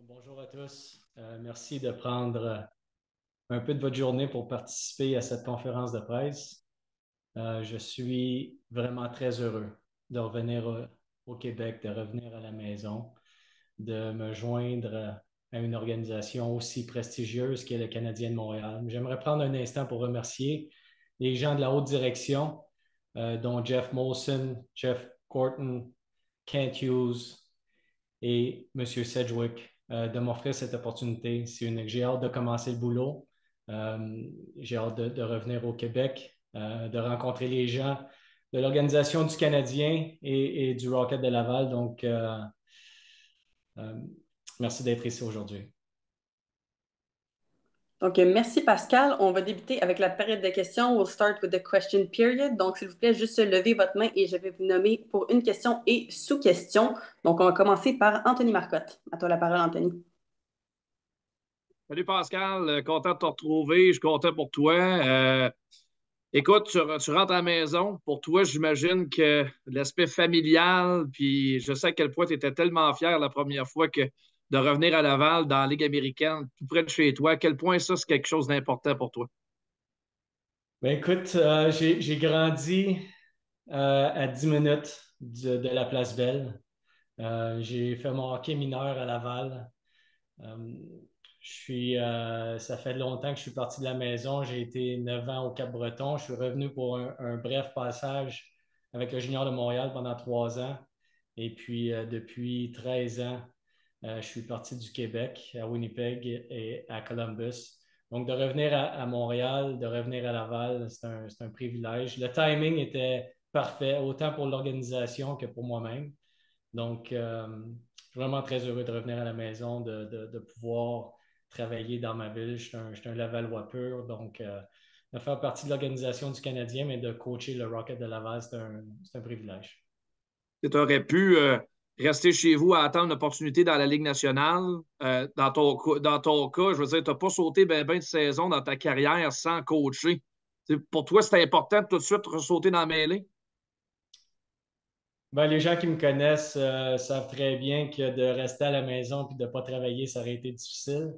Bonjour à tous. Merci de prendre un peu de votre journée pour participer à cette conférence de presse. Je suis vraiment très heureux de revenir au Québec, de revenir à la maison, de me joindre à une organisation aussi prestigieuse qu'est le Canadien de Montréal. J'aimerais prendre un instant pour remercier les gens de la haute direction, dont Jeff Molson, Jeff Corton, Kent Hughes, et M. Sedgwick de m'offrir cette opportunité. J'ai hâte de commencer le boulot. J'ai hâte de revenir au Québec, de rencontrer les gens de l'Organisation du Canadien et du Rocket de Laval. Donc, euh, merci d'être ici aujourd'hui. Donc, merci Pascal. On va débuter avec la période de questions. We'll start with the question period. Donc, s'il vous plaît, juste levez votre main et je vais vous nommer pour une question et sous-question. Donc, on va commencer par Anthony Marcotte. À toi la parole, Anthony. Salut Pascal, content de te retrouver, je suis content pour toi. Écoute, tu rentres à la maison. Pour toi, j'imagine que l'aspect familial, puis je sais à quel point tu étais tellement fier la première fois que de revenir à Laval dans la Ligue américaine, tout près de chez toi, à quel point ça, c'est quelque chose d'important pour toi. Ben, écoute, j'ai grandi à 10 minutes de la Place Belle. J'ai fait mon hockey mineur à Laval. Euh, ça fait longtemps que je suis parti de la maison. J'ai été 9 ans au Cap-Breton. Je suis revenu pour un bref passage avec le Junior de Montréal pendant 3 ans. Et puis, depuis 13 ans, je suis parti du Québec à Winnipeg et à Columbus. Donc, de revenir à Montréal, de revenir à Laval, c'est un privilège. Le timing était parfait, autant pour l'organisation que pour moi-même. Donc, je suis vraiment très heureux de revenir à la maison, de pouvoir travailler dans ma ville. Je suis un Lavallois pur, donc de faire partie de l'organisation du Canadien, mais de coacher le Rocket de Laval, c'est un privilège. Tu aurais pu rester chez vous à attendre une opportunité dans la Ligue nationale. Dans ton cas, je veux dire, tu n'as pas sauté ben de saison dans ta carrière sans coacher. Pour toi, c'était important de tout de suite ressauter dans la mêlée? Ben, les gens qui me connaissent savent très bien que de rester à la maison et de ne pas travailler, ça aurait été difficile.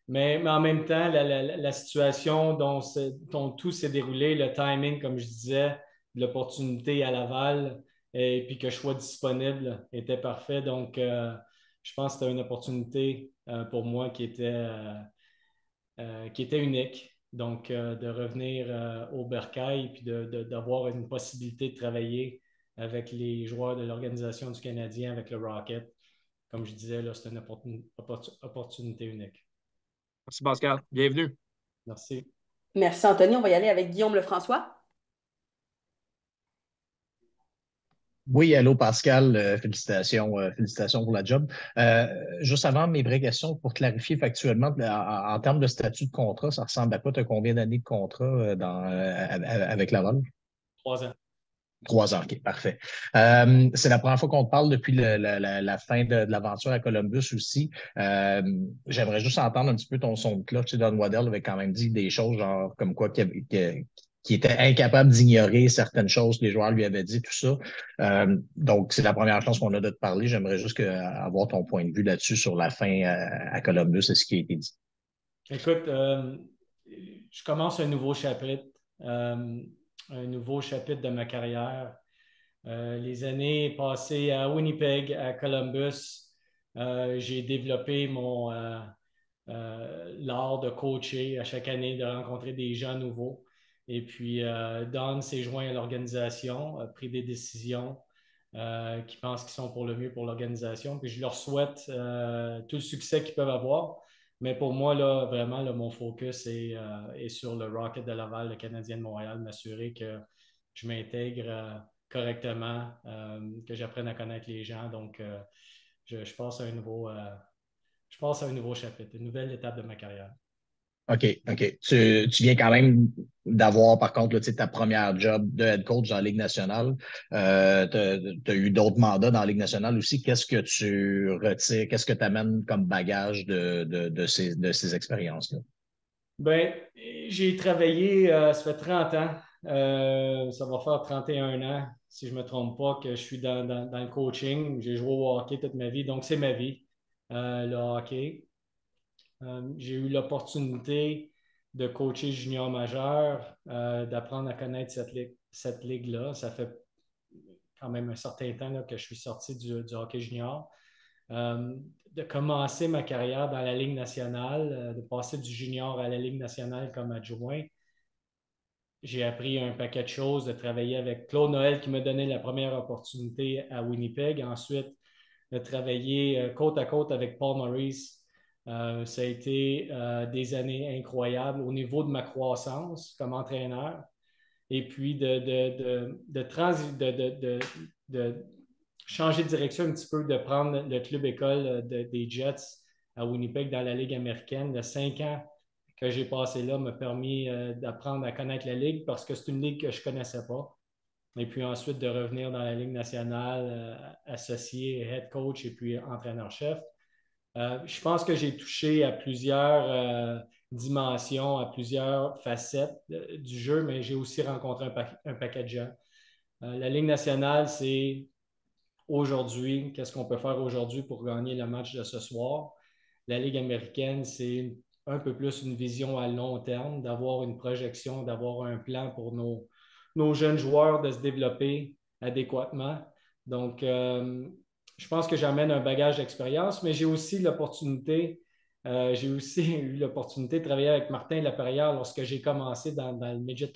Mais en même temps, la situation dont tout s'est déroulé, le timing, comme je disais, de l'opportunité à Laval, et puis que je sois disponible, était parfait. Donc, je pense que c'était une opportunité pour moi qui était unique. Donc, de revenir au Bercail puis d'avoir une possibilité de travailler avec les joueurs de l'Organisation du Canadien, avec le Rocket. Comme je disais, là, c'est une opportunité unique. Merci, Pascal. Bienvenue. Merci. Merci, Anthony. On va y aller avec Guillaume Lefrançois. Oui, allô Pascal, félicitations pour la job. Juste avant mes vraies questions, pour clarifier factuellement, en termes de statut de contrat, ça ressemble à quoi? Tu as combien d'années de contrat avec Laval? 3 ans. 3 ans, OK, parfait. C'est la première fois qu'on te parle depuis la fin de l'aventure à Columbus aussi. J'aimerais juste entendre un petit peu ton son de cloche. Tu sais, Don Waddell avait quand même dit des choses genre comme quoi qu'il était incapable d'ignorer certaines choses que les joueurs lui avaient dit, tout ça. Donc, c'est la première chance qu'on a de te parler. J'aimerais juste avoir ton point de vue là-dessus sur la fin à Columbus et ce qui a été dit. Écoute, je commence euh, un nouveau chapitre de ma carrière. Les années passées à Winnipeg, à Columbus, j'ai développé l'art de coacher à chaque année, de rencontrer des gens nouveaux. Et puis, Don s'est joint à l'organisation, a pris des décisions qui pensent qu'ils sont pour le mieux pour l'organisation. Puis je leur souhaite tout le succès qu'ils peuvent avoir. Mais pour moi, là, vraiment, là, mon focus est sur le Rocket de Laval, le Canadien de Montréal, m'assurer que je m'intègre correctement, que j'apprenne à connaître les gens. Donc, je passe à un nouveau chapitre, une nouvelle étape de ma carrière. OK, OK. Tu viens quand même d'avoir, par contre, là, tu sais, ta première job de head coach dans la Ligue nationale. Tu as eu d'autres mandats dans la Ligue nationale aussi. Qu'est-ce que tu retires, qu'est-ce que tu amènes comme bagage de ces expériences-là? Ben, j'ai travaillé, ça fait 30 ans, ça va faire 31 ans, si je ne me trompe pas, que je suis dans le coaching. J'ai joué au hockey toute ma vie, donc c'est ma vie. le hockey. J'ai eu l'opportunité de coacher junior majeur, d'apprendre à connaître cette ligue-là. Ça fait quand même un certain temps là, que je suis sorti du hockey junior. De commencer ma carrière dans la Ligue nationale, de passer du junior à la Ligue nationale comme adjoint. J'ai appris un paquet de choses, de travailler avec Claude Noël qui m'a donné la première opportunité à Winnipeg. Ensuite, de travailler côte à côte avec Paul Maurice. Ça a été des années incroyables au niveau de ma croissance comme entraîneur et puis de changer de direction un petit peu, de prendre le club école des Jets à Winnipeg dans la Ligue américaine. Le 5 ans que j'ai passé là m'a permis d'apprendre à connaître la Ligue parce que c'est une Ligue que je ne connaissais pas. Et puis ensuite de revenir dans la Ligue nationale, associé, head coach et puis entraîneur-chef. Je pense que j'ai touché à plusieurs dimensions, à plusieurs facettes du jeu, mais j'ai aussi rencontré un paquet de gens. La Ligue nationale, c'est aujourd'hui, qu'est-ce qu'on peut faire aujourd'hui pour gagner le match de ce soir. La Ligue américaine, c'est un peu plus une vision à long terme, d'avoir une projection, d'avoir un plan pour nos jeunes joueurs de se développer adéquatement. Donc, je pense que j'amène un bagage d'expérience, mais j'ai aussi eu l'opportunité de travailler avec Martin Laperrière lorsque j'ai commencé dans le midget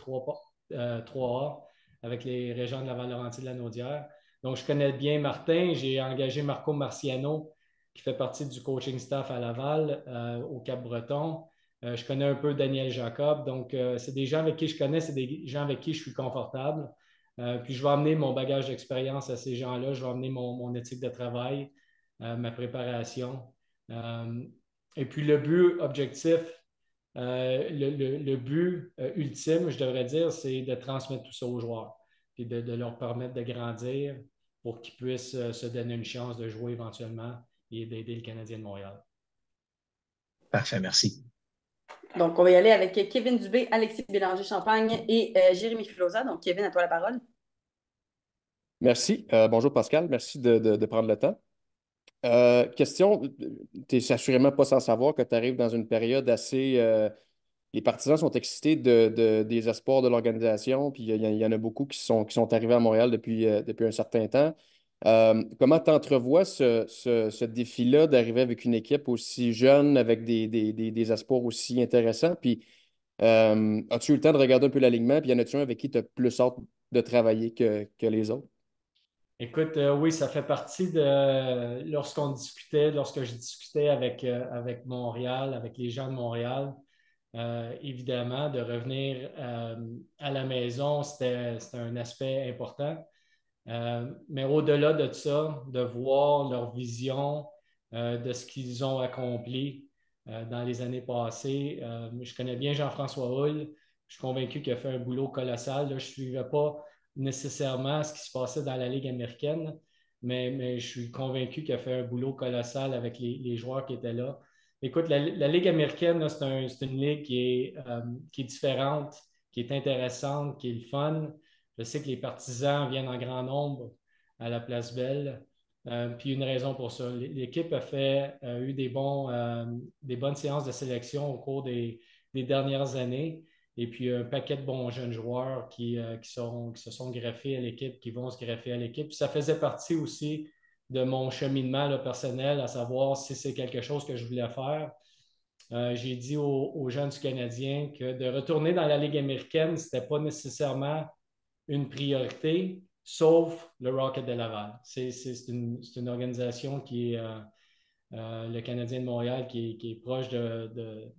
3A avec les régions de Laval-Laurentides-Lanaudière. Donc, je connais bien Martin. J'ai engagé Marco Marciano, qui fait partie du coaching staff à Laval, au Cap-Breton. Je connais un peu Daniel Jacob. Donc, c'est des gens avec qui je connais, c'est des gens avec qui je suis confortable. Puis, je vais amener mon bagage d'expérience à ces gens-là. Je vais amener mon éthique de travail, ma préparation. Et puis, le but objectif, le but ultime, je devrais dire, c'est de transmettre tout ça aux joueurs et de leur permettre de grandir pour qu'ils puissent se donner une chance de jouer éventuellement et d'aider le Canadien de Montréal. Parfait, merci. Donc, on va y aller avec Kevin Dubé, Alexis Bélanger-Champagne et Jérémy Filosa. Donc, Kevin, à toi la parole. Merci. Bonjour Pascal, merci de prendre le temps. Question, tu n'es assurément pas sans savoir que tu arrives dans une période assez... les partisans sont excités des espoirs de l'organisation, puis il y en a beaucoup qui sont arrivés à Montréal depuis un certain temps. Comment tu entrevois ce défi-là d'arriver avec une équipe aussi jeune, avec des espoirs aussi intéressants? Puis, as-tu eu le temps de regarder un peu l'alignement? Puis, y en a-tu un avec qui tu as plus hâte de travailler que les autres? Écoute, oui, ça fait partie lorsque je discutais avec Montréal, avec les gens de Montréal, évidemment, de revenir à la maison, c'était un aspect important. Mais au-delà de ça, de voir leur vision de ce qu'ils ont accompli dans les années passées. Je connais bien Jean-François Houle. Je suis convaincu qu'il a fait un boulot colossal. Là, je ne suivais pas nécessairement ce qui se passait dans la Ligue américaine, mais je suis convaincu qu'il a fait un boulot colossal avec les joueurs qui étaient là. Écoute, la Ligue américaine, c'est une ligue qui est différente, qui est intéressante, qui est le fun. Je sais que les partisans viennent en grand nombre à la Place Belle. Puis une raison pour ça. L'équipe a eu des bonnes séances de sélection au cours des dernières années. Et puis un paquet de bons jeunes joueurs qui se sont greffés à l'équipe, qui vont se greffer à l'équipe. Puis ça faisait partie aussi de mon cheminement là, personnel, à savoir si c'est quelque chose que je voulais faire. J'ai dit aux gens du Canadien que de retourner dans la Ligue américaine, ce n'était pas nécessairement une priorité, sauf le Rocket de Laval. C'est une organisation qui est le Canadien de Montréal, qui est proche de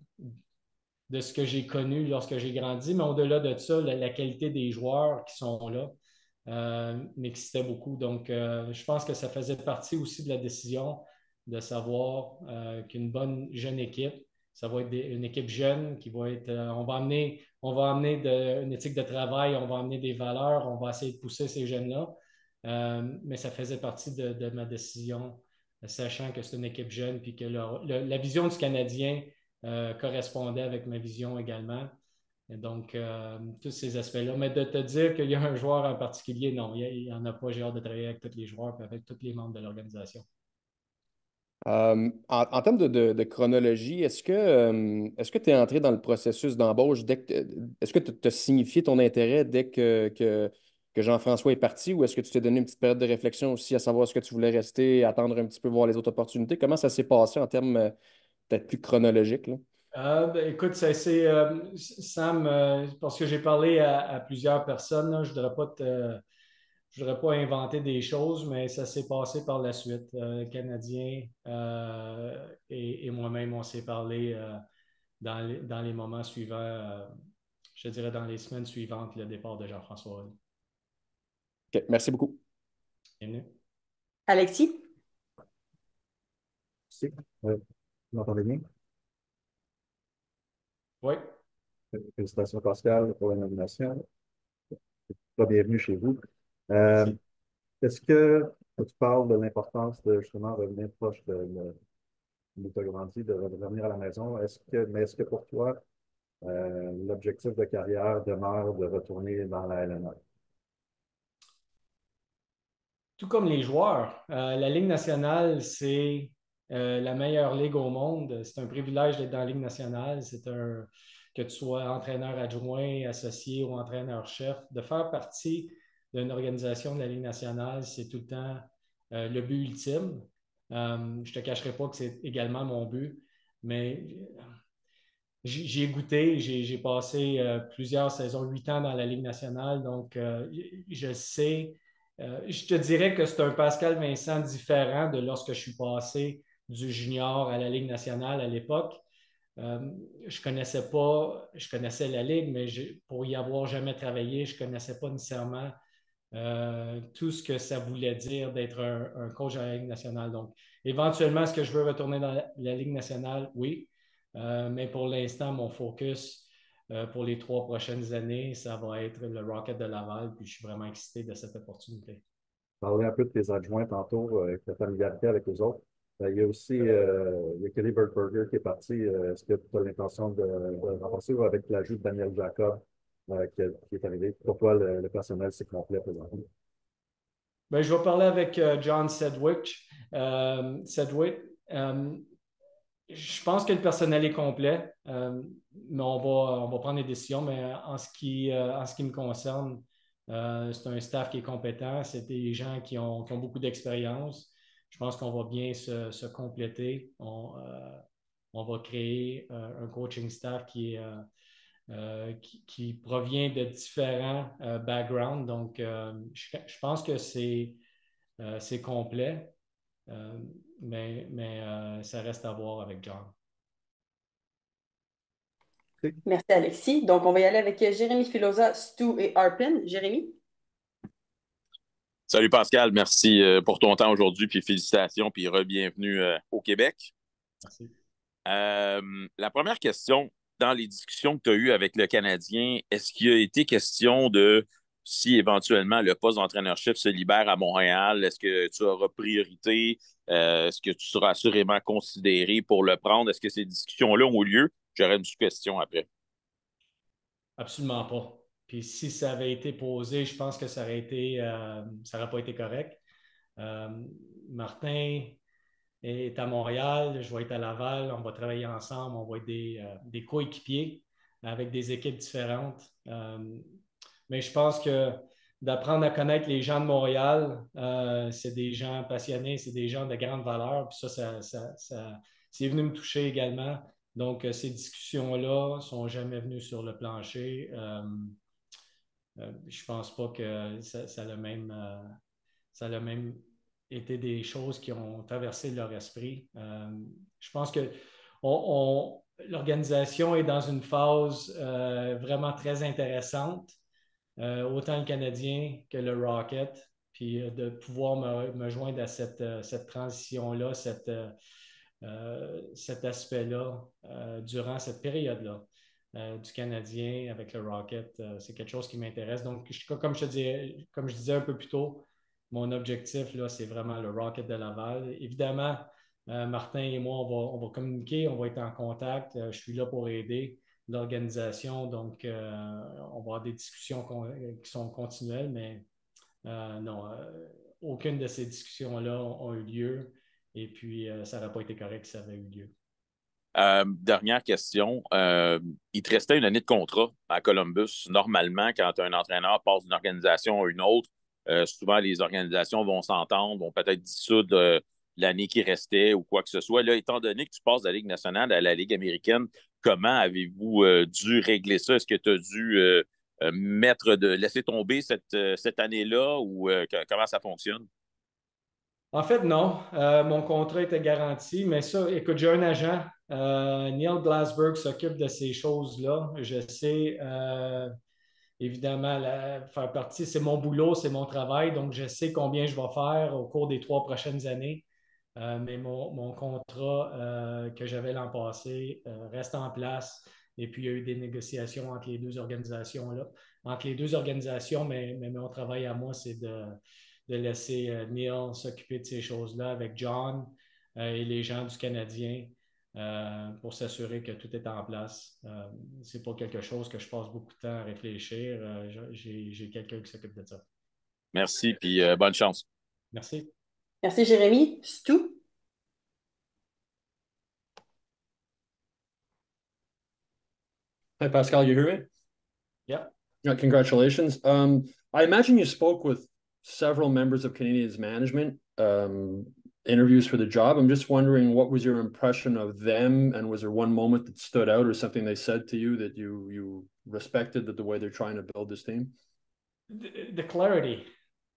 ce que j'ai connu lorsque j'ai grandi, mais au-delà de ça, la qualité des joueurs qui sont là m'excitait beaucoup. Donc, je pense que ça faisait partie aussi de la décision de savoir qu'une bonne jeune équipe, ça va être une équipe jeune qui va être. On va amener une éthique de travail, on va amener des valeurs, on va essayer de pousser ces jeunes-là. Mais ça faisait partie de ma décision, sachant que c'est une équipe jeune, puis que la vision du Canadien correspondait avec ma vision également. Et donc, tous ces aspects-là. Mais de te dire qu'il y a un joueur en particulier, non, il n'y en a pas. J'ai hâte de travailler avec tous les joueurs et avec tous les membres de l'organisation. En termes de chronologie, est-ce que tu es entré dans le processus d'embauche est-ce que tu as signifié ton intérêt dès que Jean-François est parti ou est-ce que tu t'es donné une petite période de réflexion aussi à savoir est-ce que tu voulais rester, attendre un petit peu, voir les autres opportunités? Comment ça s'est passé en termes peut-être plus chronologiques, là? Écoute, Sam, parce que j'ai parlé à plusieurs personnes, là, je ne voudrais pas je voudrais pas inventer des choses, mais ça s'est passé par la suite. Le Canadien et moi-même, on s'est parlé dans les moments suivants, je dirais dans les semaines suivantes, le départ de Jean-François. OK, merci beaucoup. Bienvenue. Alexis? Si. Vous m'entendez bien? Oui. Félicitations, Pascal, pour la nomination. Bienvenue chez vous. Euh, Merci. Est-ce que tu parles de l'importance de justement revenir proche de tu as grandi, de revenir à la maison? Mais est-ce que pour toi, l'objectif de carrière demeure de retourner dans la LNA? Tout comme les joueurs, la Ligue nationale, c'est la meilleure ligue au monde. C'est un privilège d'être dans la Ligue nationale. Que tu sois entraîneur adjoint, associé ou entraîneur-chef, de faire partie d'une organisation de la Ligue nationale, c'est tout le temps le but ultime. Je ne te cacherai pas que c'est également mon but, mais j'ai goûté, j'ai passé plusieurs saisons, 8 ans dans la Ligue nationale, donc je sais, je te dirais que c'est un Pascal Vincent différent de lorsque je suis passé du junior à la Ligue nationale à l'époque. Je connaissais la Ligue, mais pour y avoir jamais travaillé, je ne connaissais pas nécessairement tout ce que ça voulait dire d'être un coach à la Ligue nationale. Donc, éventuellement, est-ce que je veux retourner dans la Ligue nationale? Oui. Mais pour l'instant, mon focus pour les 3 prochaines années, ça va être le Rocket de Laval. Puis je suis vraiment excité de cette opportunité. Parler un peu de tes adjoints tantôt, avec ta familiarité avec les autres. Il y a aussi il y a Kelly Burger qui est parti. Est-ce que tu as l'intention de remplacer ou avec l'ajout de Daniel Jacob qui est arrivé? Pour toi, le personnel, c'est complet présentement. Ben, je vais parler avec John Sedgwick. Sedgwick. Je pense que le personnel est complet, mais on va prendre des décisions. Mais en ce qui me concerne, c'est un staff qui est compétent. C'est des gens qui ont beaucoup d'expérience. Je pense qu'on va bien se compléter. On va créer un coaching staff qui provient de différents backgrounds. Donc, je pense que c'est complet. Euh, mais ça reste à voir avec John. Merci, Alexis. Donc, on va y aller avec Jérémy Filosa, Stu et Arpin. Jérémy? Salut Pascal, merci pour ton temps aujourd'hui, puis félicitations, puis re-bienvenue au Québec. Merci. La première question, dans les discussions que tu as eues avec le Canadien, est-ce qu'il a été question de si éventuellement le poste d'entraîneur-chef se libère à Montréal, est-ce que tu auras priorité? Est-ce que tu seras assurément considéré pour le prendre? Est-ce que ces discussions-là ont lieu? J'aurais une question après. Absolument pas. Puis si ça avait été posé, je pense que ça n'aurait pas été correct. Euh, Martin est à Montréal, je vais être à Laval, on va travailler ensemble, on va être des coéquipiers avec des équipes différentes. Mais je pense que d'apprendre à connaître les gens de Montréal, c'est des gens passionnés, c'est des gens de grande valeur. Puis c'est venu me toucher également. Donc, ces discussions-là ne sont jamais venues sur le plancher. Je ne pense pas que ça a même été des choses qui ont traversé leur esprit. Je pense que l'organisation est dans une phase vraiment très intéressante, autant le Canadien que le Rocket, puis de pouvoir me joindre à cette transition-là, cet aspect-là, durant cette période-là. Du Canadien avec le Rocket, c'est quelque chose qui m'intéresse. Donc, comme je disais un peu plus tôt, mon objectif, là, c'est vraiment le Rocket de Laval. Évidemment, Martin et moi, on va communiquer, on va être en contact. Je suis là pour aider l'organisation, donc on va avoir des discussions qui sont continuelles, mais non, aucune de ces discussions-là ont eu lieu. Et puis, ça n'aurait pas été correct si ça avait eu lieu. Dernière question. Il te restait une année de contrat à Columbus. Normalement, quand un entraîneur passe d'une organisation à une autre, souvent les organisations vont s'entendre, vont peut-être dissoudre l'année qui restait ou quoi que ce soit. Là, étant donné que tu passes de la Ligue nationale à la Ligue américaine, comment avez-vous dû régler ça? Est-ce que tu as dû laisser tomber cette année-là ou comment ça fonctionne? En fait, non. Mon contrat était garanti, mais ça, écoute, j'ai un agent. Neil Glassberg s'occupe de ces choses-là. Je sais, évidemment, faire partie, c'est mon boulot, c'est mon travail, donc je sais combien je vais faire au cours des 3 prochaines années. Mais mon contrat que j'avais l'an passé reste en place. Et puis, il y a eu des négociations entre les deux organisations-là. Entre les deux organisations, mais mon travail à moi, c'est de laisser Neil s'occuper de ces choses-là avec John et les gens du Canadien pour s'assurer que tout est en place. C'est pas quelque chose que je passe beaucoup de temps à réfléchir. J'ai quelqu'un qui s'occupe de ça. Merci, puis bonne chance. Merci. Merci, Jérémy. Stu? Hi, Pascal, you hear me? Yeah. Congratulations. I imagine you spoke with several members of Canadians management, interviews for the job. I'm just wondering, what was your impression of them, and was there one moment that stood out or something they said to you that you respected the way they're trying to build this team? The clarity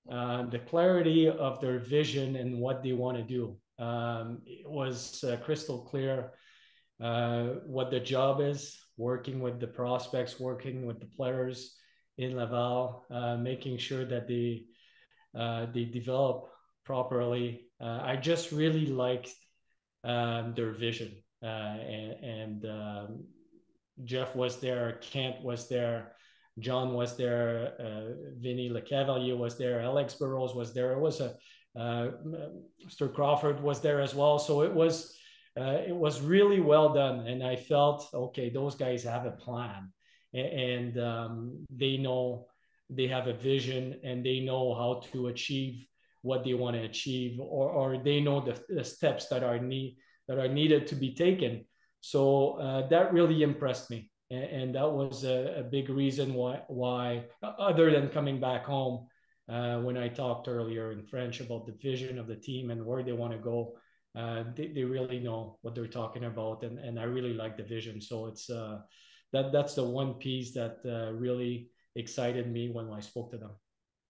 of their vision and what they want to do. It was crystal clear what the job is, working with the prospects, working with the players in Laval, making sure that they develop properly. I just really liked their vision. And Jeff was there, Kent was there, John was there, Vinny Lecavalier was there, Alex Burrows was there. It was Mr. Crawford was there as well. So it was really well done. And I felt, okay, those guys have a plan, and they know they have a vision, and they know how to achieve what they want to achieve, or they know the steps that are needed to be taken. So that really impressed me. And that was a big reason why, other than coming back home, when I talked earlier in French about the vision of the team and where they want to go, they really know what they're talking about, and I really like the vision. So it's that's the one piece that really excited me when I spoke to them.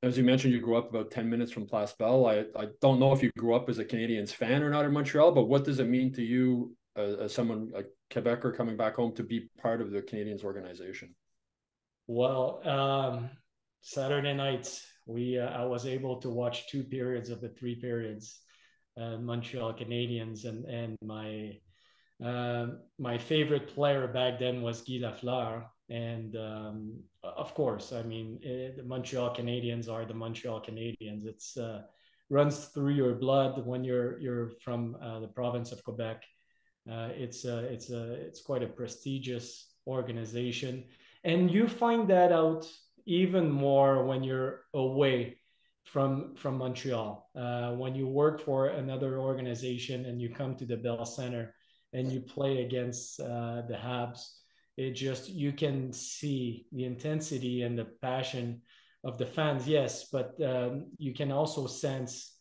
As you mentioned, you grew up about 10 minutes from Place Bell. I don't know if you grew up as a Canadiens fan or not in Montreal, but what does it mean to you as someone, like Quebecer coming back home, to be part of the Canadiens organization? Well, Saturday nights, I was able to watch 2 periods of the 3 periods, Montreal Canadiens, and my favorite player back then was Guy Lafleur. And of course, I mean, the Montreal Canadiens are the Montreal Canadiens. It's runs through your blood when you're from the province of Quebec. It's quite a prestigious organization, and you find that out even more when you're away from Montreal. When you work for another organization and you come to the Bell Center and you play against the Habs, you can see the intensity and the passion of the fans, yes, but you can also sense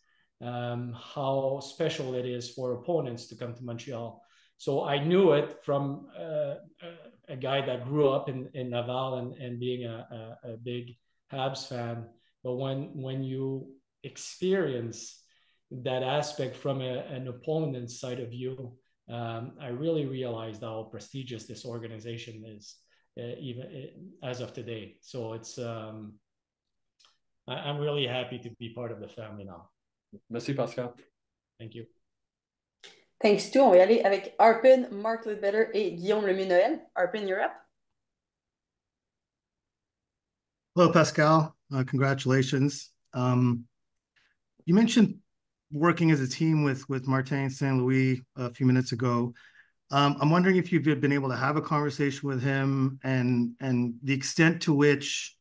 how special it is for opponents to come to Montreal. So I knew it from a guy that grew up in Laval and being a big Habs fan. But when you experience that aspect from an opponent's side of you, I really realized how prestigious this organization is, even as of today. So I'm really happy to be part of the family now. Merci, Pascal. Thank you. Thanks, Stu. On va y aller avec Arpin, Mark Ledbetter et Guillaume Lemieux-Noël. Arpin, you're up. Hello, Pascal. Congratulations. You mentioned working as a team with Martin St. Louis a few minutes ago. I'm wondering if you've been able to have a conversation with him and the extent to which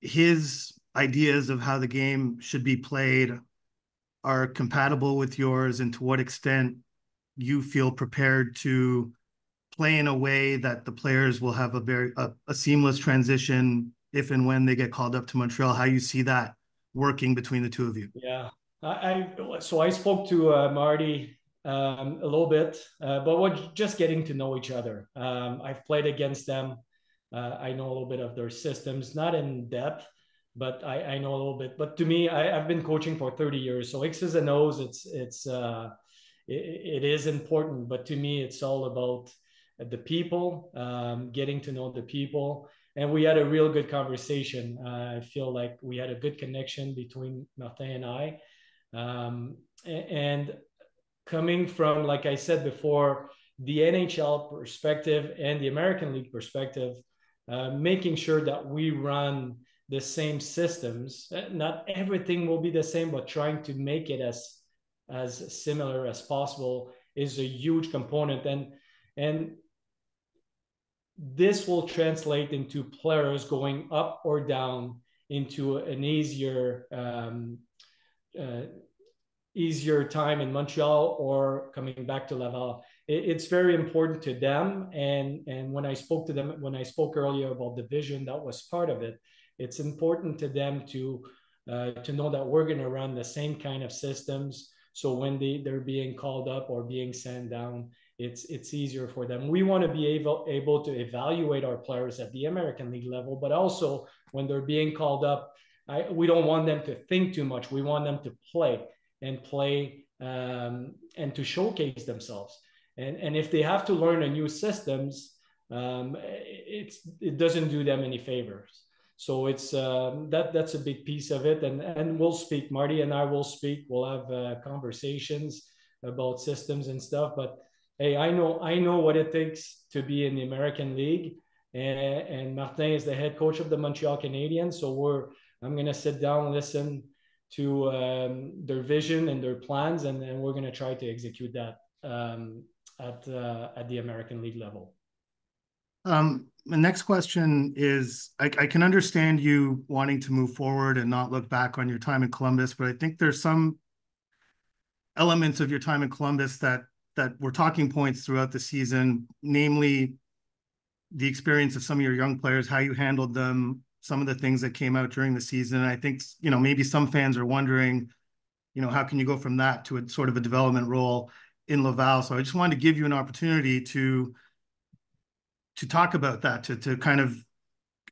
his ideas of how the game should be played are compatible with yours, and to what extent you feel prepared to play in a way that the players will have a seamless transition if and when they get called up to Montreal, how you see that working between the two of you. Yeah, so I spoke to Marty a little bit, but we're just getting to know each other. I've played against them. I know a little bit of their systems, not in depth, but I know a little bit. But to me, I've been coaching for 30 years, so X's and O's, it is important. But to me, it's all about the people, getting to know the people. And we had a real good conversation. I feel like we had a good connection between Martin and I. And coming from, like I said before, the NHL perspective and the American League perspective, making sure that we run the same systems. Not everything will be the same, but trying to make it as similar as possible is a huge component. And this will translate into players going up or down into an easier time in Montreal or coming back to Laval. It's very important to them. And when I spoke to them, when I spoke earlier about the vision, that was part of it. It's important to them to know that we're going to run the same kind of systems. So when they're being called up or being sent down, it's easier for them. We want to be able to evaluate our players at the American League level, but also when they're being called up, we don't want them to think too much. We want them to play and to showcase themselves. And if they have to learn a new systems, it doesn't do them any favors. So it's that's a big piece of it. And we'll speak. Marty and I will speak. We'll have conversations about systems and stuff. But hey, I know what it takes to be in the American League. And Martin is the head coach of the Montreal Canadiens. So I'm going to sit down and listen to their vision and their plans, and then we're going to try to execute that at the American League level. The next question is, I can understand you wanting to move forward and not look back on your time in Columbus, but I think there's some elements of your time in Columbus that were talking points throughout the season, namely the experience of some of your young players, how you handled them, some of the things that came out during the season. And I think, maybe some fans are wondering, how can you go from that to a sort of a development role in Laval? So I just wanted to give you an opportunity to talk about that, to kind of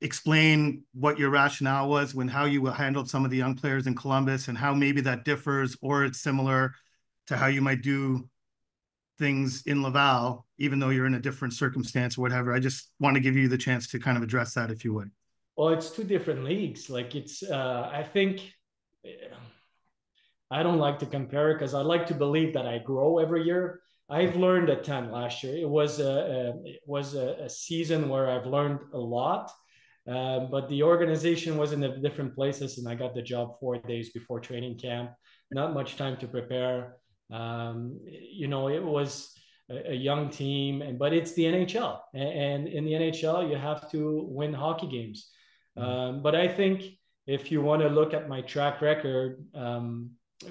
explain what your rationale was how you handled some of the young players in Columbus, and how maybe that differs or it's similar to how you might do things in Laval, even though you're in a different circumstance or whatever. I just want to give you the chance to kind of address that, if you would. Well, it's two different leagues. Like I think I don't like to compare it because I like to believe that I grow every year. I've learned a ton last year. It was a season where I've learned a lot, but the organization was in a different places, and I got the job 4 days before training camp. Not much time to prepare. It was a young team, but it's the NHL, and in the NHL you have to win hockey games. But I think if you want to look at my track record,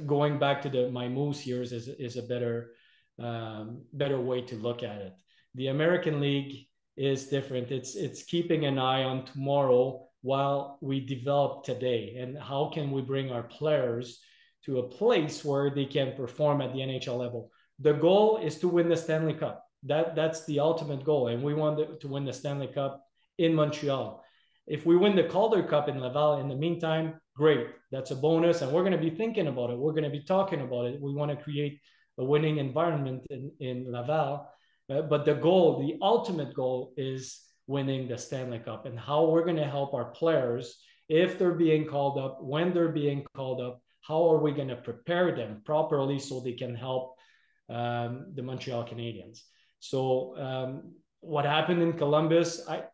going back to my Moose years is a better way to look at it. The American League is different. It's keeping an eye on tomorrow while we develop today, and how can we bring our players to a place where they can perform at the NHL level. The goal is to win the Stanley Cup. That's the ultimate goal, and we want to win the Stanley Cup in Montreal. If we win the Calder Cup in Laval in the meantime, great. That's a bonus, and we're going to be thinking about it. We're going to be talking about it. We want to create a winning environment in Laval. But the ultimate goal is winning the Stanley Cup, and how we're going to help our players if they're being called up, when they're being called up, how are we going to prepare them properly so they can help the Montreal Canadiens. So what happened in Columbus, what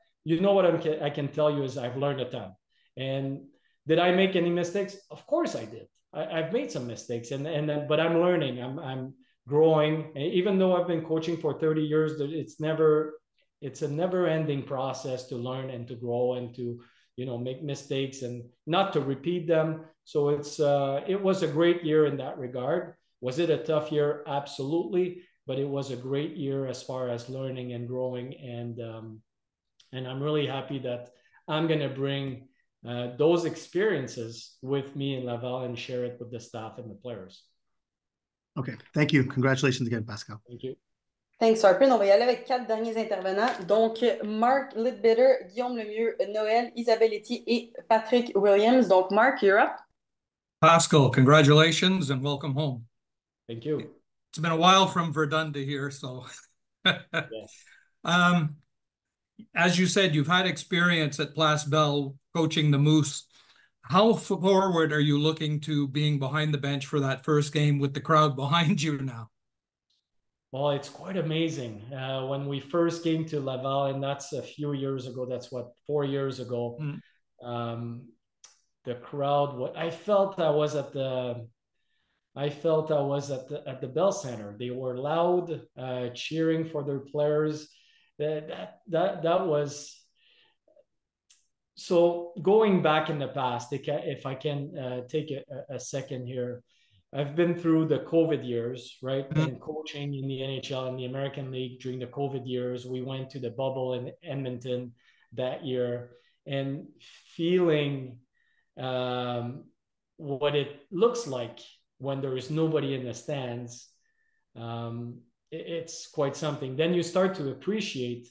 I can tell you is I've learned a ton. And did I make any mistakes? Of course I did. I've made some mistakes, but I'm learning. I'm growing. Even though I've been coaching for 30 years, it's a never-ending process to learn and to grow and to make mistakes and not to repeat them. So it was a great year in that regard. Was it a tough year? Absolutely, but it was a great year as far as learning and growing, and I'm really happy that I'm going to bring those experiences with me in Laval and share it with the staff and the players. Okay, thank you. Congratulations again, Pascal. Thank you. Thanks, Arpin. On va y aller avec 4 derniers intervenants. Donc, Mark Lidbitter, Guillaume Lemieux, Noël, Isabelle Etier et Patrick Williams. Donc, Mark, you're up. Pascal, congratulations and welcome home. Thank you. It's been a while from Verdun to here, so. Yeah. As you said, you've had experience at Place Bell coaching the Moose. How forward are you looking to being behind the bench for that first game with the crowd behind you now? Well, it's quite amazing. When we first came to Laval, and that's a few years ago, that's 4 years ago, the crowd, I felt I was at the Bell Center. They were loud, cheering for their players. That was so. Going back in the past, if I can take a second here, I've been through the COVID years, right? And coaching in the NHL and the American League during the COVID years. We went to the bubble in Edmonton that year and feeling what it looks like when there is nobody in the stands. It's quite something. Then you start to appreciate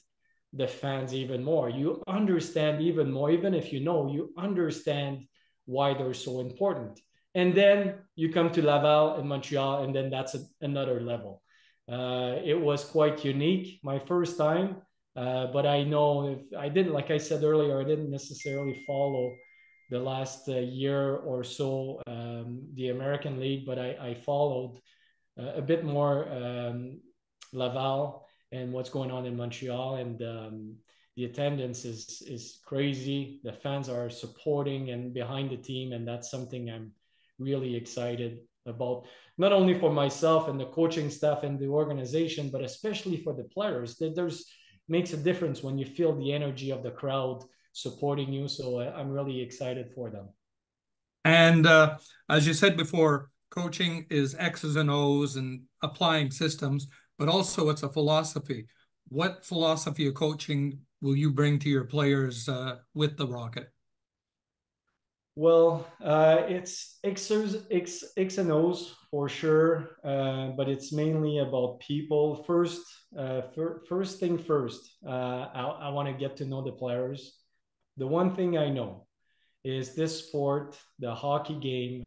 the fans even more. You understand even more, even if you understand why they're so important. And then you come to Laval and Montreal, and then that's another level. It was quite unique, my first time, but I know if I didn't, like I said earlier, I didn't necessarily follow the last year or so the American League, but I followed a bit more Laval and what's going on in Montreal, and the attendance is crazy. The fans are supporting and behind the team, and that's something I'm really excited about, not only for myself and the coaching staff and the organization, but especially for the players. There's makes a difference when you feel the energy of the crowd supporting you. So I'm really excited for them. And as you said before, coaching is X's and O's and applying systems, but also it's a philosophy. What philosophy of coaching will you bring to your players with the Rocket? Well, it's X and O's for sure, but it's mainly about people. First thing first, I want to get to know the players. The one thing I know is this sport, the hockey game,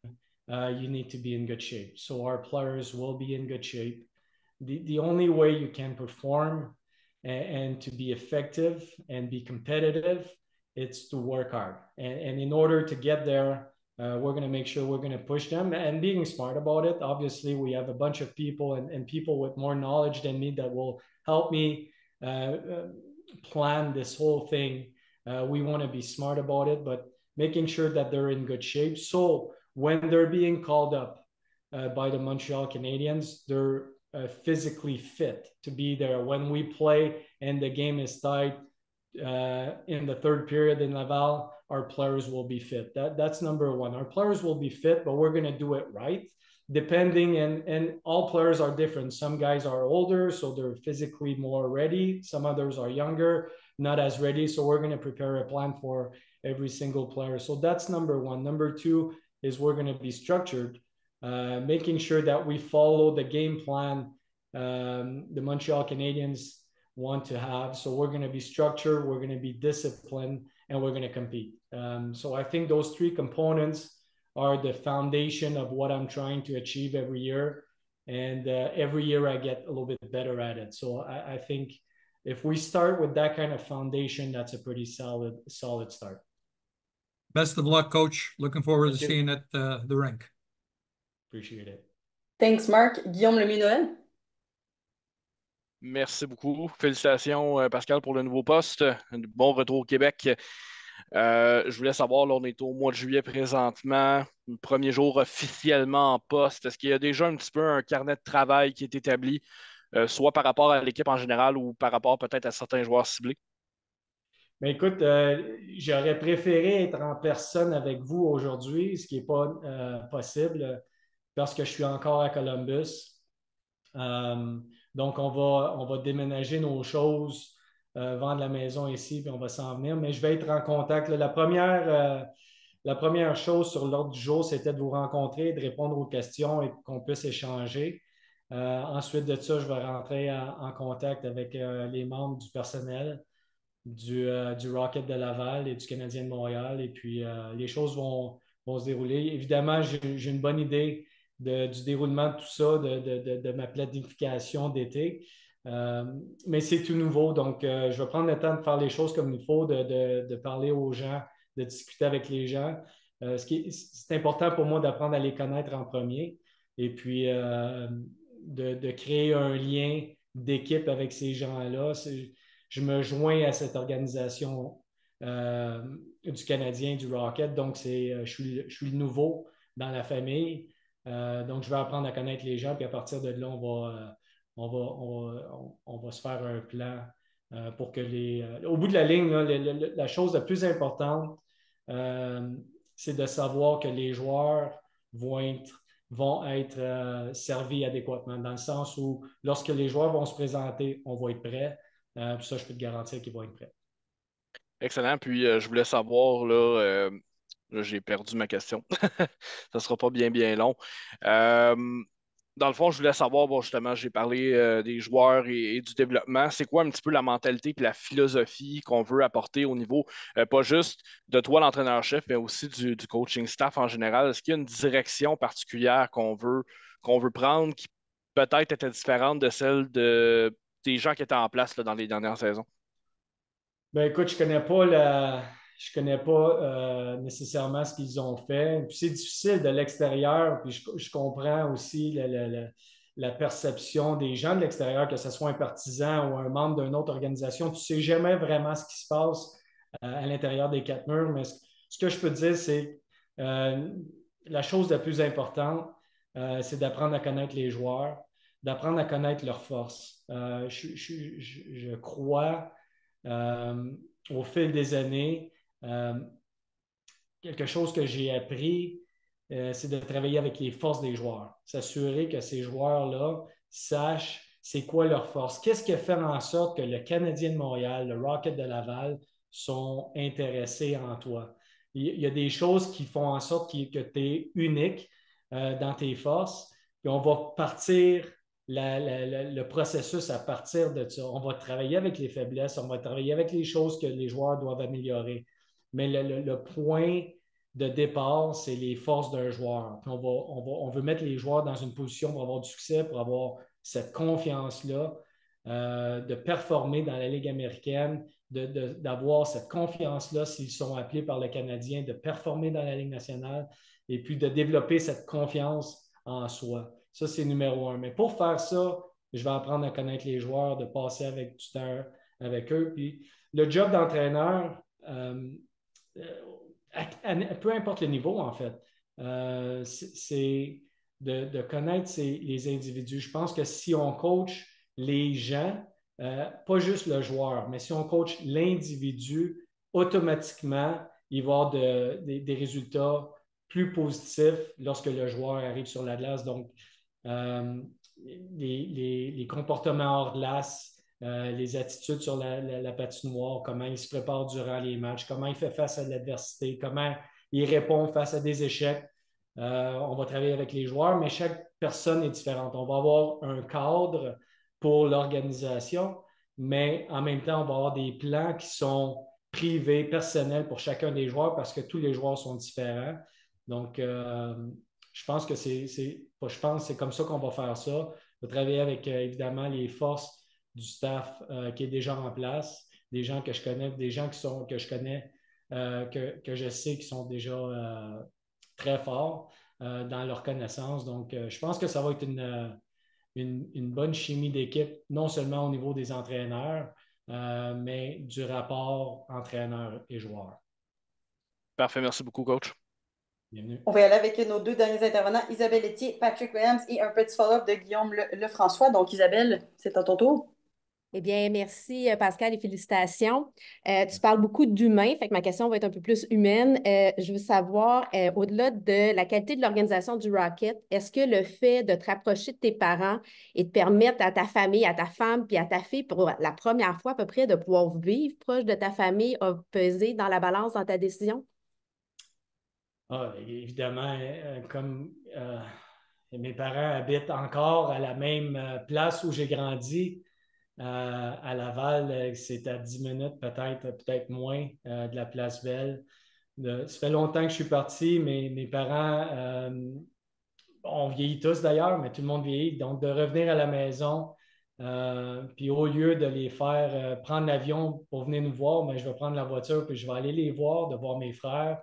you need to be in good shape. So our players will be in good shape. The only way you can perform and to be effective and be competitive, it's to work hard. And in order to get there, we're going to make sure we're going to push them and being smart about it. Obviously, we have a bunch of people and people with more knowledge than me that will help me plan this whole thing. We want to be smart about it, but making sure that they're in good shape. So when they're being called up by the Montreal Canadiens, they're physically fit to be there. When we play and the game is tied, in the third period in Laval, our players will be fit. That's number one. Our players will be fit, but we're going to do it right. Depending, and all players are different. Some guys are older, so they're physically more ready. Some others are younger, not as ready. So we're going to prepare a plan for every single player. So that's number one. Number two is we're going to be structured, making sure that we follow the game plan the Montreal Canadiens want to have. So we're going to be structured, we're going to be disciplined, and we're going to compete. So I think those three components are the foundation of what I'm trying to achieve every year. And every year I get a little bit better at it. So I think if we start with that kind of foundation, that's a pretty solid start. Best of luck, Coach. Looking forward to seeing it at the rink. Appreciate it. Thanks, Mark. Guillaume Lemieux-Noël. Merci beaucoup. Félicitations, Pascal, pour le nouveau poste. Un bon retour au Québec. Je voulais savoir, là, on est au mois de juillet présentement, le premier jour officiellement en poste. Est-ce qu'il y a déjà un petit peu un carnet de travail qui est établi, soit par rapport à l'équipe en général ou par rapport peut-être à certains joueurs ciblés? Mais écoute, j'aurais préféré être en personne avec vous aujourd'hui, ce qui n'est pas possible parce que je suis encore à Columbus. Euh, donc, on va déménager nos choses, vendre la maison ici, puis on va s'en venir. Mais je vais être en contact. Là. La première chose sur l'ordre du jour, c'était de vous rencontrer, de répondre aux questions et qu'on puisse échanger. Ensuite de ça, je vais rentrer en contact avec les membres du personnel du Rocket de Laval et du Canadien de Montréal. Et puis, les choses vont se dérouler. Évidemment, j'ai une bonne idée du déroulement de tout ça, de ma planification d'été. Mais c'est tout nouveau, donc je vais prendre le temps de faire les choses comme il faut, de parler aux gens, de discuter avec les gens. C'est important pour moi d'apprendre à les connaître en premier et puis de créer un lien d'équipe avec ces gens-là. Je me joins à cette organisation du Canadien, du Rocket. Donc, je suis le nouveau dans la famille. Donc, je vais apprendre à connaître les gens. Puis à partir de là, on va se faire un plan pour que au bout de la ligne, là, la chose la plus importante, c'est de savoir que les joueurs vont être servis adéquatement, dans le sens où lorsque les joueurs vont se présenter, on va être prêts. Puis ça, je peux te garantir qu'ils vont être prêts. Excellent. Puis je voulais savoir, là, j'ai perdu ma question. Ça ne sera pas bien, bien long. Euh, Dans le fond, je voulais savoir, bon, justement, j'ai parlé des joueurs et du développement. C'est quoi un petit peu la mentalité et la philosophie qu'on veut apporter au niveau, pas juste de toi, l'entraîneur-chef, mais aussi du coaching staff en général? Est-ce qu'il y a une direction particulière qu'on veut prendre qui peut-être était différente de celle des gens qui étaient en place là, dans les dernières saisons? Ben écoute, je connais pas nécessairement ce qu'ils ont fait. Puis c'est difficile de l'extérieur. Puis je comprends aussi la perception des gens de l'extérieur, que ce soit un partisan ou un membre d'une autre organisation. Tu sais jamais vraiment ce qui se passe à l'intérieur des quatre murs. Mais ce que je peux te dire, c'est euh, la chose la plus importante, c'est d'apprendre à connaître les joueurs, d'apprendre à connaître leurs forces. Je crois euh, au fil des années, euh, quelque chose que j'ai appris, c'est de travailler avec les forces des joueurs. S'assurer que ces joueurs-là sachent c'est quoi leur force. Qu'est-ce qui fait en sorte que le Canadien de Montréal, le Rocket de Laval sont intéressés en toi? Il y a des choses qui font en sorte que tu es unique dans tes forces. Puis on va partir le processus à partir de ça. On va travailler avec les faiblesses, on va travailler avec les choses que les joueurs doivent améliorer. Mais le point de départ, c'est les forces d'un joueur. Puis on veut mettre les joueurs dans une position pour avoir du succès, pour avoir cette confiance-là, de performer dans la Ligue américaine, d'avoir cette confiance-là s'ils sont appelés par le Canadien, de performer dans la Ligue nationale et puis de développer cette confiance en soi. Ça, c'est numéro un. Mais pour faire ça, je vais apprendre à connaître les joueurs, de passer avec du temps avec eux. Puis le job d'entraîneur, peu importe le niveau, en fait, c'est de connaître les individus. Je pense que si on coach les gens, pas juste le joueur, mais si on coach l'individu, automatiquement, il va y avoir des résultats plus positifs lorsque le joueur arrive sur la glace. Donc, euh, les comportements hors glace, les attitudes sur la patinoire, comment il se prépare durant les matchs, comment il fait face à l'adversité, comment il répond face à des échecs. On va travailler avec les joueurs, mais chaque personne est différente. On va avoir un cadre pour l'organisation, mais en même temps, on va avoir des plans qui sont privés, personnels pour chacun des joueurs parce que tous les joueurs sont différents. Donc, je pense que c'est comme ça qu'on va faire ça. On va travailler avec évidemment les forces du staff qui est déjà en place, des gens que je connais, des gens que je connais, que je sais qui sont déjà très forts dans leur connaissance. Donc, je pense que ça va être une bonne chimie d'équipe, non seulement au niveau des entraîneurs, mais du rapport entraîneur et joueur. Parfait, merci beaucoup, coach. Bienvenue. On va y aller avec nos deux derniers intervenants, Isabelle Etier, Patrick Williams et un petit follow-up de Guillaume Lefrançois. Donc, Isabelle, c'est à ton tour. Eh bien, merci Pascal et félicitations. Tu parles beaucoup d'humain, fait que ma question va être un peu plus humaine. Je veux savoir, au-delà de la qualité de l'organisation du Rocket, est-ce que le fait de te rapprocher de tes parents et de permettre à ta famille, à ta femme puis à ta fille, pour la première fois à peu près, de pouvoir vivre proche de ta famille, a pesé dans la balance dans ta décision? Ah, évidemment, comme mes parents habitent encore à la même place où j'ai grandi, à Laval, c'est à 10 minutes, peut-être moins de la place Belle. Ça fait longtemps que je suis parti, mais mes parents, on vieillit tous d'ailleurs, mais tout le monde vieillit. Donc, de revenir à la maison, puis au lieu de les faire prendre l'avion pour venir nous voir, ben, je vais prendre la voiture, puis je vais aller les voir, de voir mes frères.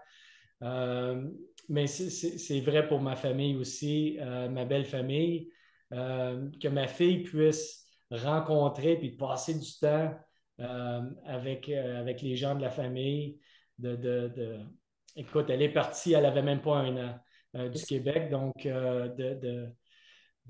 Euh, mais c'est vrai pour ma famille aussi, ma belle famille, que ma fille puisse rencontrer puis passer du temps avec les gens de la famille. Écoute, elle est partie, elle n'avait même pas un an du Québec, donc de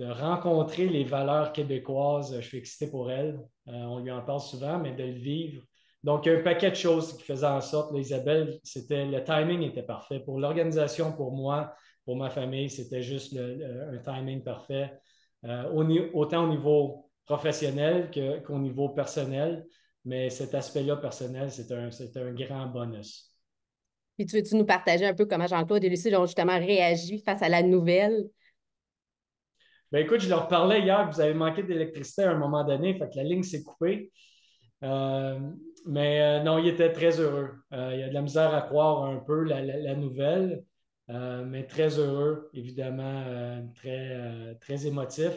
rencontrer les valeurs québécoises, je suis excité pour elle. On lui en parle souvent, mais de le vivre. Donc, il y a un paquet de choses qui faisaient en sorte, là, Isabelle, le timing était parfait. Pour l'organisation, pour moi, pour ma famille, c'était juste un timing parfait. Autant au niveau professionnel qu'au niveau personnel. Mais cet aspect-là personnel, c'est un grand bonus. Puis tu veux-tu nous partager un peu comment Jean-Claude et Lucie ont justement réagi face à la nouvelle? Ben écoute, je leur parlais hier que vous avez manqué d'électricité à un moment donné, fait que la ligne s'est coupée. Euh, mais non, il était très heureux. Il y a de la misère à croire un peu la nouvelle, mais très heureux, évidemment, très émotif.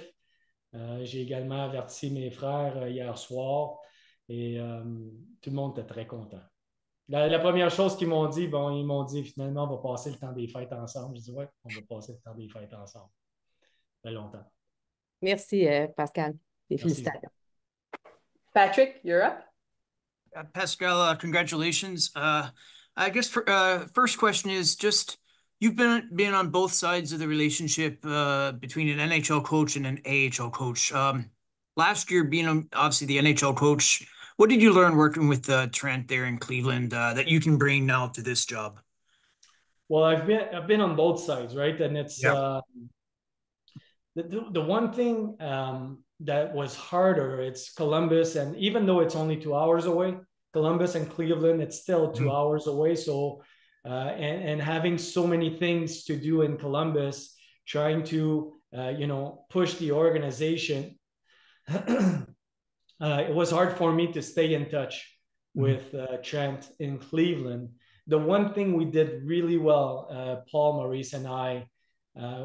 J'ai également averti mes frères hier soir et tout le monde était très content. La première chose qu'ils m'ont dit, bon, ils m'ont dit finalement, on va passer le temps des fêtes ensemble. Je dis, ouais, on va passer le temps des fêtes ensemble. Ça fait longtemps. Merci, Pascal. Et Merci. félicitations. Patrick, you're up. Pascal, congratulations. I guess first question is just you've been on both sides of the relationship between an NHL coach and an AHL coach. Last year, being obviously the NHL coach, what did you learn working with Trent there in Cleveland that you can bring now to this job? Well, I've been on both sides, right? And it's the one thing that was harder. It's Columbus, and even though it's only 2 hours away, Columbus and Cleveland, it's still 2 hours away. So, and having so many things to do in Columbus, trying to push the organization, it was hard for me to stay in touch with Trent in Cleveland. The one thing we did really well, Paul, Maurice, and I,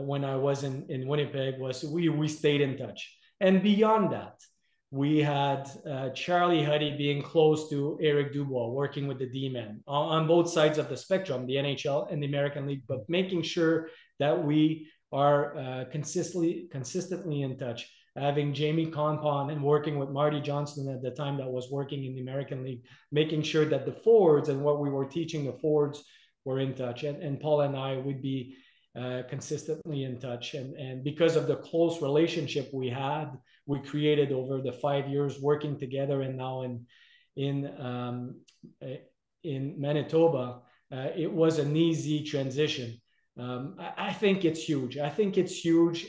when I was in Winnipeg, was we stayed in touch. And beyond that, we had Charlie Huddy being close to Eric Dubois, working with the D-men on both sides of the spectrum, the NHL and the American League, but making sure that we are consistently in touch. Having Jamie Conpon and working with Marty Johnston at the time that was working in the American League, making sure that the forwards and what we were teaching the forwards were in touch. And Paul and I would be consistently in touch. And because of the close relationship we created over the 5 years working together, and now in Manitoba, it was an easy transition. I think it's huge.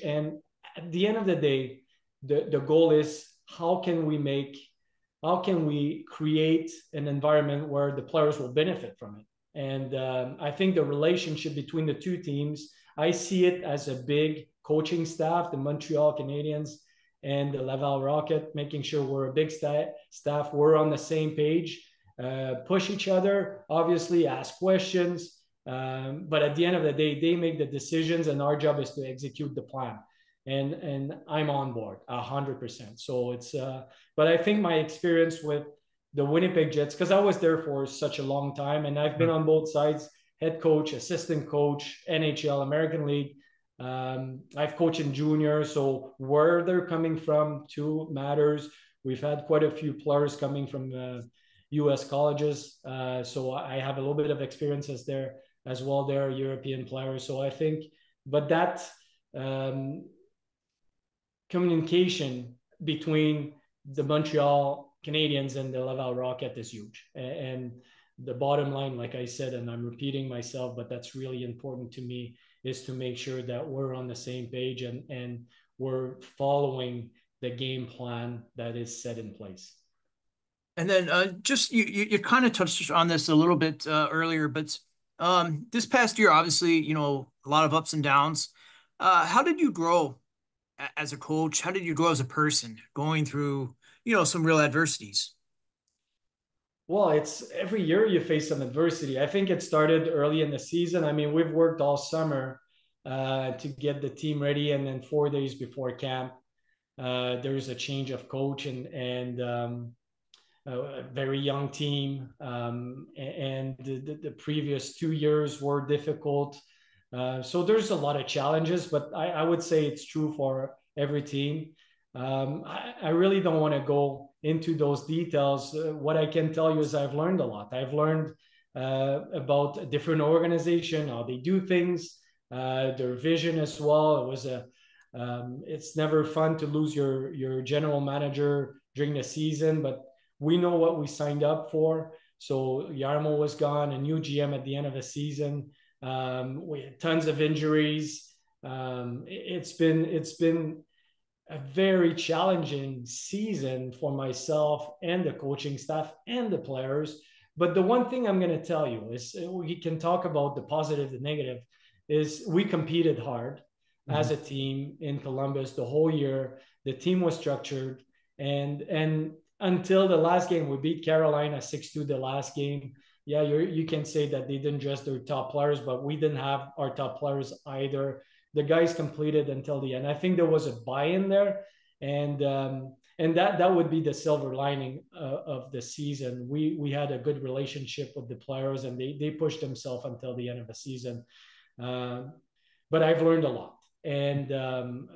And at the end of the day, the goal is how can we create an environment where the players will benefit from it. And I think the relationship between the two teams, I see it as a big coaching staff, the Montreal Canadiens and the Laval Rocket, making sure we're a big staff, we're on the same page, push each other, obviously ask questions. But at the end of the day, they make the decisions and our job is to execute the plan. And I'm on board 100%. So it's, but I think my experience with the Winnipeg Jets, because I was there for such a long time and I've been on both sides, head coach, assistant coach, NHL, American League. I've coached in junior, so where they're coming from too matters. We've had quite a few players coming from U.S. colleges, so I have a little bit of experiences there as well. They're European players, so I think, but that communication between the Montreal Canadiens and the Laval Rocket is huge. And the bottom line, like I said, and I'm repeating myself, but that's really important to me, is to make sure that we're on the same page and we're following the game plan that is set in place. And then just you kind of touched on this a little bit earlier, but this past year, obviously, you know, a lot of ups and downs. How did you grow as a coach? How did you grow as a person going through, you know, some real adversities? Well, it's every year you face some adversity. I think it started early in the season. I mean, we've worked all summer to get the team ready, and then 4 days before camp, there's a change of coach and a very young team. And the previous 2 years were difficult. So there's a lot of challenges, but I would say it's true for every team. I really don't want to go into those details. What I can tell you is I've learned a lot. I've learned about a different organization, how they do things, their vision as well. It's never fun to lose your general manager during the season, but we know what we signed up for. So Jarmo was gone, a new GM at the end of the season. We had tons of injuries. It's been a very challenging season for myself and the coaching staff and the players. But the one thing I'm going to tell you is we can talk about the positive, the negative, is we competed hard as a team in Columbus the whole year. The team was structured. And until the last game, we beat Carolina 6-2 the last game. Yeah, you can say that they didn't dress their top players, but we didn't have our top players either. The guys completed until the end. I think there was a buy-in there, and that would be the silver lining of the season. We had a good relationship with the players, and they pushed themselves until the end of the season. But I've learned a lot, and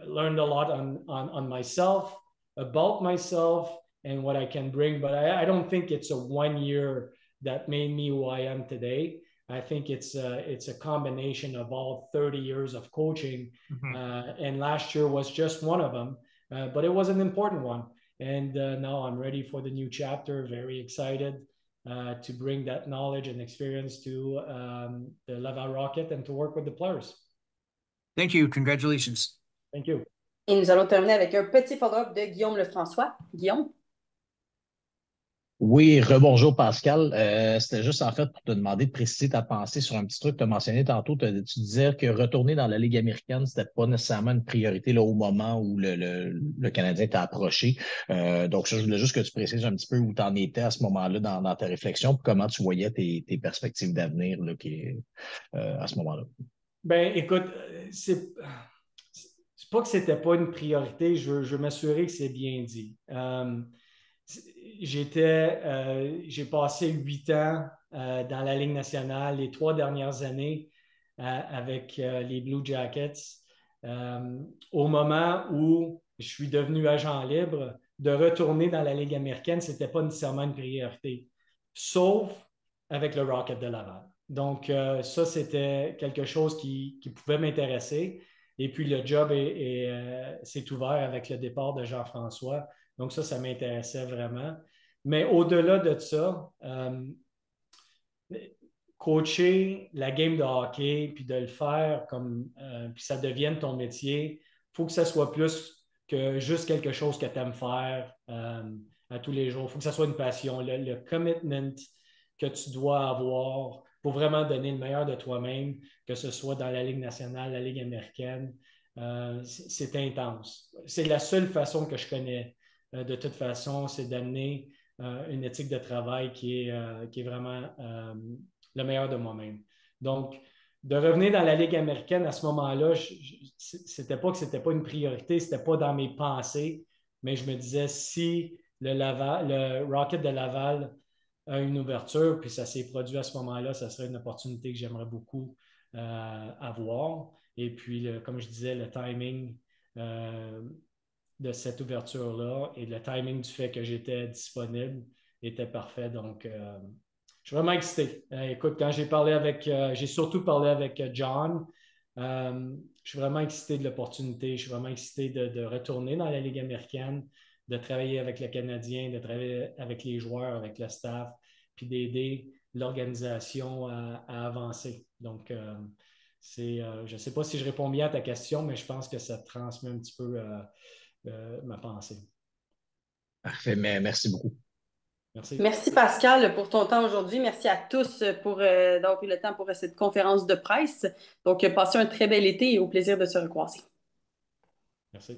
learned a lot on myself, about myself, and what I can bring. But I don't think it's a 1 year that made me who I am today. I think it's a combination of all 30 years of coaching, and last year was just one of them, but it was an important one. And now I'm ready for the new chapter. Very excited to bring that knowledge and experience to the Laval Rocket and to work with the players. Thank you. Congratulations. Thank you. Et nous allons terminer avec un petit follow-up de Guillaume Lefrançois. Guillaume? Oui, rebonjour Pascal. C'était juste en fait pour te demander de préciser ta pensée sur un petit truc que tu as mentionné tantôt. Tu disais que retourner dans la Ligue américaine, c'était pas nécessairement une priorité là, au moment où le Canadien t'a approché. Donc, ça, je voulais juste que tu précises un petit peu où tu en étais à ce moment-là dans ta réflexion, puis comment tu voyais tes perspectives d'avenir à ce moment-là. Ben, écoute, c'est pas que c'était pas une priorité. Je veux m'assurer que c'est bien dit. J'ai passé 8 ans dans la Ligue nationale, les 3 dernières années avec les Blue Jackets. Au moment où je suis devenu agent libre, de retourner dans la Ligue américaine, ce n'était pas nécessairement une priorité, sauf avec le Rocket de Laval. Donc, ça, c'était quelque chose qui pouvait m'intéresser. Et puis, le job s'est ouvert avec le départ de Jean-François. Donc, ça m'intéressait vraiment. Mais au-delà de ça, coacher la game de hockey, puis de le faire puis ça devienne ton métier, il faut que ça soit plus que juste quelque chose que tu aimes faire à tous les jours. Il faut que ça soit une passion. Le commitment que tu dois avoir pour vraiment donner le meilleur de toi-même, que ce soit dans la Ligue nationale, la Ligue américaine, c'est intense. C'est la seule façon que je connais. De toute façon, c'est d'amener une éthique de travail qui est vraiment le meilleur de moi-même. Donc, de revenir dans la Ligue américaine à ce moment-là, c'était pas que c'était pas une priorité, c'était pas dans mes pensées, mais je me disais si le Rocket de Laval a une ouverture, puis ça s'est produit à ce moment-là, ça serait une opportunité que j'aimerais beaucoup avoir. Et puis, comme je disais, le timing de cette ouverture-là et le timing du fait que j'étais disponible était parfait. Donc, je suis vraiment excité. Écoute, quand j'ai surtout parlé avec John, je suis vraiment excité de l'opportunité. Je suis vraiment excité de retourner dans la Ligue américaine. de travailler avec le Canadien, de travailler avec les joueurs, avec le staff, puis d'aider l'organisation à avancer. Donc, je ne sais pas si je réponds bien à ta question, mais je pense que ça transmet un petit peu ma pensée. Parfait, mais merci beaucoup. Merci. Merci Pascal pour ton temps aujourd'hui. Merci à tous d'avoir pris le temps pour cette conférence de presse. Donc, passez un très bel été et au plaisir de se recroiser. Merci.